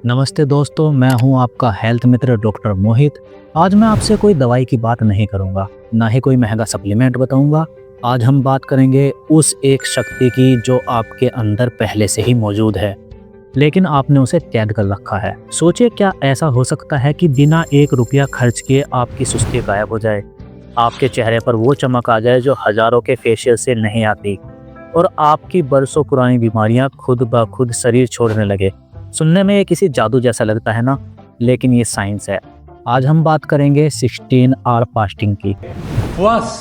नमस्ते दोस्तों, मैं हूं आपका हेल्थ मित्र डॉक्टर मोहित। आज मैं आपसे कोई दवाई की बात नहीं करूंगा, ना ही कोई महंगा सप्लीमेंट बताऊंगा। आज हम बात करेंगे उस एक शक्ति की जो आपके अंदर पहले से ही मौजूद है, लेकिन आपने उसे कैद कर रखा है। सोचिए, क्या ऐसा हो सकता है कि बिना 1 रुपया खर्च किए आपकी सुस्ती गायब हो जाए, आपके चेहरे पर वो चमक आ जाए जो हजारों के फेशियल से नहीं आती, और आपकी बरसों पुरानी बीमारियां खुद ब खुद शरीर छोड़ने लगे। सुनने में ये किसी जादू जैसा लगता है ना, लेकिन ये साइंस है। आज हम बात करेंगे 16 आवर फास्टिंग की। उपवास।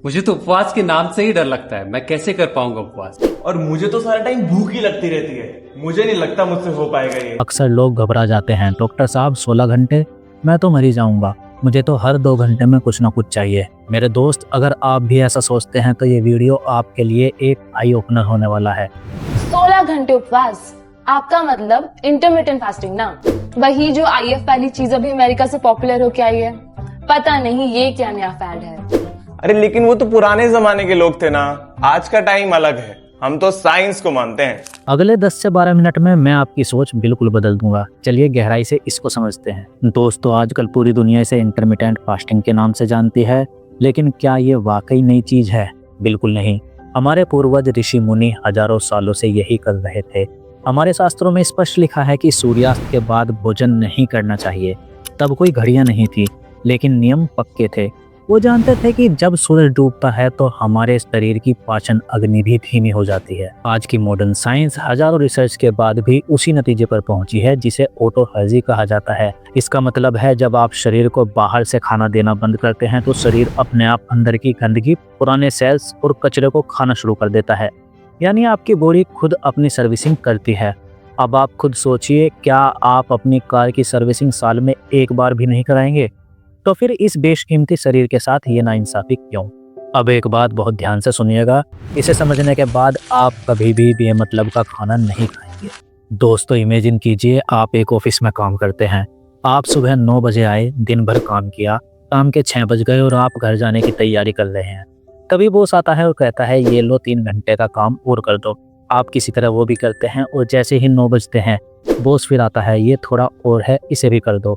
मुझे तो उपवास के नाम से ही डर लगता है। मैं कैसे कर पाऊंगा उपवास? और मुझे तो सारा टाइम भूख ही लगती रहती है। मुझे नहीं लगता मुझसे हो पाएगा ये। अक्सर लोग घबरा जाते हैं, डॉक्टर साहब 16 घंटे, मैं तो मर ही जाऊंगा, मुझे तो हर 2 घंटे में कुछ ना कुछ चाहिए। मेरे दोस्त, अगर आप भी ऐसा सोचते हैं तो ये वीडियो आपके लिए एक आई ओपनर होने वाला है। 16 घंटे उपवास, आपका मतलब इंटरमिटेंट फास्टिंग ना? वही जो IF वाली चीज अभी अमेरिका से पॉपुलर होके आई है। पता नहीं ये क्या नया फैड है। अरे लेकिन वो तो पुराने जमाने के लोग थे ना, आज का टाइम अलग है। हम तो साइंस को मानते हैं। अगले 10 से 12 मिनट में मैं आपकी सोच बिल्कुल बदल दूंगा। चलिए गहराई से इसको समझते हैं। दोस्तों, आजकल पूरी दुनिया इसे इंटरमिटेंट फास्टिंग के नाम से जानती है, लेकिन क्या ये वाकई नई चीज है? बिल्कुल नहीं। हमारे पूर्वज ऋषि मुनि हजारों सालों से यही कर रहे थे। हमारे शास्त्रों में स्पष्ट लिखा है कि सूर्यास्त के बाद भोजन नहीं करना चाहिए। तब कोई घड़ियां नहीं थी, लेकिन नियम पक्के थे। वो जानते थे कि जब सूरज डूबता है तो हमारे शरीर की पाचन अग्नि भी धीमी हो जाती है। आज की मॉडर्न साइंस हजारों रिसर्च के बाद भी उसी नतीजे पर पहुंची है, जिसे ऑटोफेजी कहा जाता है। इसका मतलब है, जब आप शरीर को बाहर से खाना देना बंद करते हैं तो शरीर अपने आप अंदर की गंदगी, पुराने सेल्स और कचरे को खाना शुरू कर देता है। यानी आपकी बॉडी खुद अपनी सर्विसिंग करती है। अब आप खुद सोचिए, क्या आप अपनी कार की सर्विसिंग साल में एक बार भी नहीं कराएंगे? तो फिर इस बेशकीमती शरीर के साथ ये नाइंसाफी क्यों? अब एक बात बहुत ध्यान से सुनिएगा, इसे समझने के बाद आप कभी भी बेमतलब का खाना नहीं खाएंगे। दोस्तों, इमेजिन कीजिए, आप एक ऑफिस में काम करते हैं। आप सुबह 9 बजे आए, दिन भर काम किया, शाम के 6 बज गए और आप घर जाने की तैयारी कर रहे हैं। तभी बॉस आता है और कहता है, ये लो 3 घंटे का काम और कर दो। आप किसी तरह वो भी करते हैं, और जैसे ही 9 बजते हैं बॉस फिर आता है, ये थोड़ा और है, इसे भी कर दो।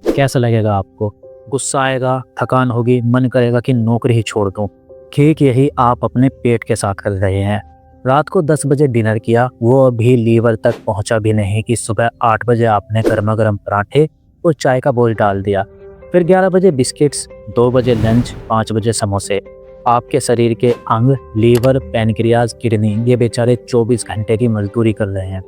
कैसा लगेगा आपको? गुस्सा आएगा, थकान होगी, मन करेगा कि नौकरी ही छोड़ दूं। ठीक यही आप अपने पेट के साथ कर रहे हैं। रात को 10 बजे डिनर किया, वो अभी लीवर तक पहुंचा भी नहीं कि सुबह 8 बजे आपने गर्मा गर्म पराठे और चाय का बोल डाल दिया। फिर 11 बजे बिस्किट्स, 2 बजे लंच, 5 बजे समोसे। आपके शरीर के अंग, लीवर, पैनक्रियाज, किडनी, ये बेचारे 24 घंटे की मजदूरी कर रहे हैं,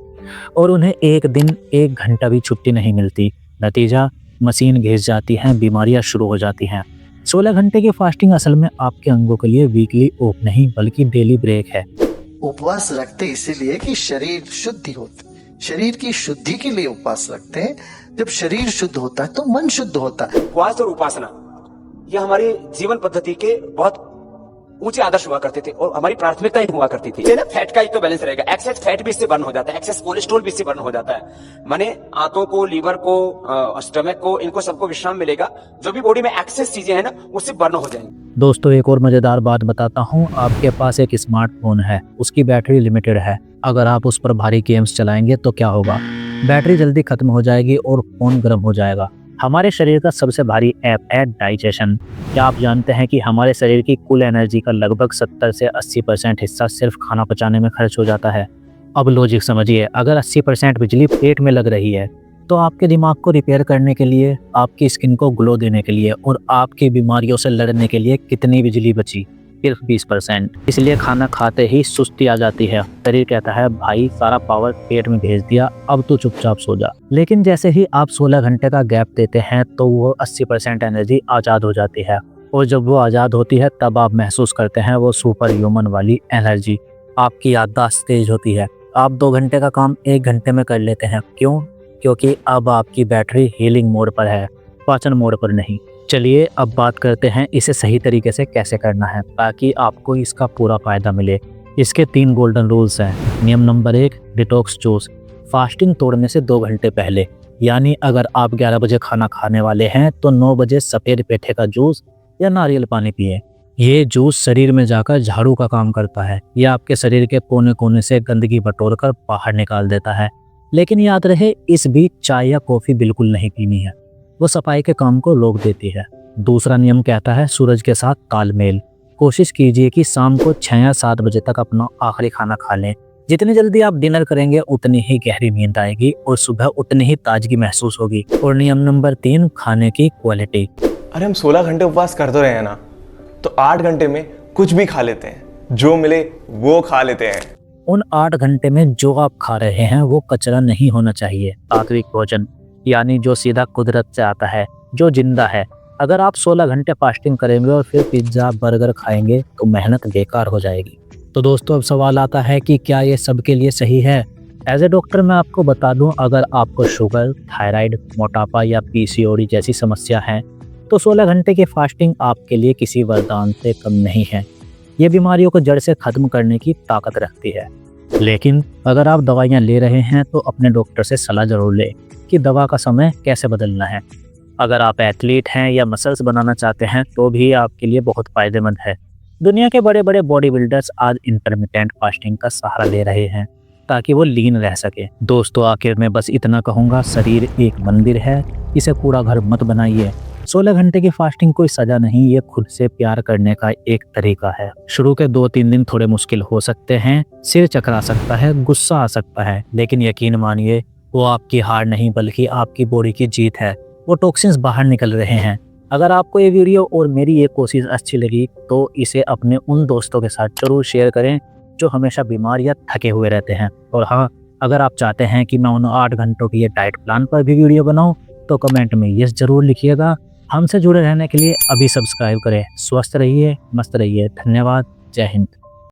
और उन्हें एक दिन 1 घंटा भी छुट्टी नहीं मिलती। नतीजा, मशीन घिस जाती है, बीमारियां शुरू हो जाती हैं। 16 घंटे की फास्टिंग असल में आपके अंगों के लिए वीकली ऑफ नहीं, बल्कि डेली ब्रेक है। उपवास रखते इसीलिए कि शरीर शुद्धि होती, शरीर की शुद्धि के लिए उपवास रखते हैं। जब शरीर शुद्ध होता है तो मन शुद्ध होता है। उपवास और उपासना यह हमारी जीवन पद्धति के बहुत ऊंचे आदर्श हुआ करते थे और हमारी प्राथमिकता ही हुआ करती थी। ना फैट का एक तो बैलेंस रहेगा, एक्सेस फैट भी इससे बर्न हो जाता है, एक्सेस कोलेस्ट्रॉल भी इससे बर्न हो जाता है। माने आंतों को, लीवर को, स्टमक को, इनको सबको विश्राम मिलेगा। जो भी बॉडी में एक्सेस चीजें हैं ना, उससे बर्न हो जाएंगी। दोस्तों, एक और मजेदार बात बताता हूँ। आपके पास एक स्मार्टफोन है, उसकी बैटरी लिमिटेड है। अगर आप उस पर भारी गेम्स चलाएंगे तो क्या होगा? बैटरी जल्दी खत्म हो जाएगी और फोन गर्म हो जाएगा। हमारे शरीर का सबसे भारी ऐप है डाइजेशन। क्या आप जानते हैं कि हमारे शरीर की कुल एनर्जी का लगभग 70 से 80% हिस्सा सिर्फ खाना पचाने में खर्च हो जाता है? अब लॉजिक समझिए, अगर 80% बिजली पेट में लग रही है, तो आपके दिमाग को रिपेयर करने के लिए, आपकी स्किन को ग्लो देने के लिए और आपकी बीमारियों से लड़ने के लिए कितनी बिजली बची? सिर्फ 20%। इसलिए खाना खाते ही सुस्ती आ जाती है। शरीर कहता है, भाई सारा पावर पेट में भेज दिया, अब तो चुपचाप सो जा। लेकिन जैसे ही आप 16 घंटे का गैप देते हैं तो वो 80% एनर्जी आज़ाद हो जाती है, और जब वो आज़ाद होती है तब आप महसूस करते हैं वो सुपर ह्यूमन वाली एनर्जी। आपकी याददाश्त तेज होती है। आप 2 घंटे का काम 1 घंटे में कर लेते हैं। क्यों? क्योंकि अब आपकी बैटरी हीलिंग मोड पर है, पाचन मोड पर नहीं। चलिए अब बात करते हैं इसे सही तरीके से कैसे करना है, ताकि आपको इसका पूरा फायदा मिले। इसके 3 गोल्डन रूल्स हैं। नियम नंबर 1, डिटॉक्स जूस। फास्टिंग तोड़ने से 2 घंटे पहले, यानी अगर आप 11 बजे खाना खाने वाले हैं तो 9 बजे सफ़ेद पेठे का जूस या नारियल पानी पिए। ये जूस शरीर में जाकर झाड़ू का काम करता है। यह आपके शरीर के कोने कोने से गंदगी बटोर कर बाहर निकाल देता है। लेकिन याद रहे, इस बीच चाय या कॉफी बिल्कुल नहीं पीनी है, वो सफाई के काम को रोक देती है। दूसरा नियम कहता है सूरज के साथ तालमेल। कोशिश कीजिए कि शाम को 6 या 7 बजे तक अपना आखिरी खाना खा लें। जितनी जल्दी आप डिनर करेंगे उतनी ही गहरी नींद आएगी और सुबह उतनी ही ताजगी महसूस होगी। और नियम नंबर 3, खाने की क्वालिटी। अरे हम 16 घंटे उपवास कर तो रहे हैं ना, तो 8 घंटे में कुछ भी खा लेते हैं, जो मिले वो खा लेते हैं। उन 8 घंटे में जो आप खा रहे हैं वो कचरा नहीं होना चाहिए। सात्विक भोजन, यानी जो सीधा कुदरत से आता है, जो जिंदा है। अगर आप 16 घंटे फास्टिंग करेंगे और फिर पिज्ज़ा बर्गर खाएंगे तो मेहनत बेकार हो जाएगी। तो दोस्तों, अब सवाल आता है कि क्या ये सबके लिए सही है? एज ए डॉक्टर मैं आपको बता दूं, अगर आपको शुगर, थायराइड, मोटापा या पीसीओडी जैसी समस्या है तो 16 घंटे की फास्टिंग आपके लिए किसी वरदान से कम नहीं है। ये बीमारियों को जड़ से खत्म करने की ताकत रखती है। लेकिन अगर आप दवाइयाँ ले रहे हैं तो अपने डॉक्टर से सलाह जरूर लें कि दवा का समय कैसे बदलना है। अगर आप एथलीट हैं या मसल्स बनाना चाहते हैं तो भी आपके लिए बहुत फ़ायदेमंद है। दुनिया के बड़े बड़े बॉडी बिल्डर्स आज इंटरमिटेंट फास्टिंग का सहारा ले रहे हैं ताकि वो लीन रह सके। दोस्तों, आखिर में बस इतना कहूँगा, शरीर एक मंदिर है, इसे कूड़ा घर मत बनाइए। 16 घंटे की फास्टिंग कोई सजा नहीं, ये खुद से प्यार करने का एक तरीका है। शुरू के 2-3 दिन थोड़े मुश्किल हो सकते हैं, सिर चकरा सकता है, गुस्सा आ सकता है, लेकिन यकीन मानिए वो आपकी हार नहीं बल्कि आपकी बॉडी की जीत है। वो टॉक्सिन्स बाहर निकल रहे हैं। अगर आपको ये वीडियो और मेरी ये कोशिश अच्छी लगी तो इसे अपने उन दोस्तों के साथ जरूर शेयर करें जो हमेशा बीमार या थके हुए रहते हैं। और हाँ, अगर आप चाहते हैं कि मैं उन 8 घंटों की ये डाइट प्लान पर भी वीडियो बनाऊं तो कमेंट में यस जरूर लिखिएगा। हमसे जुड़े रहने के लिए अभी सब्सक्राइब करें। स्वस्थ रहिए, मस्त रहिए। धन्यवाद। जय हिंद।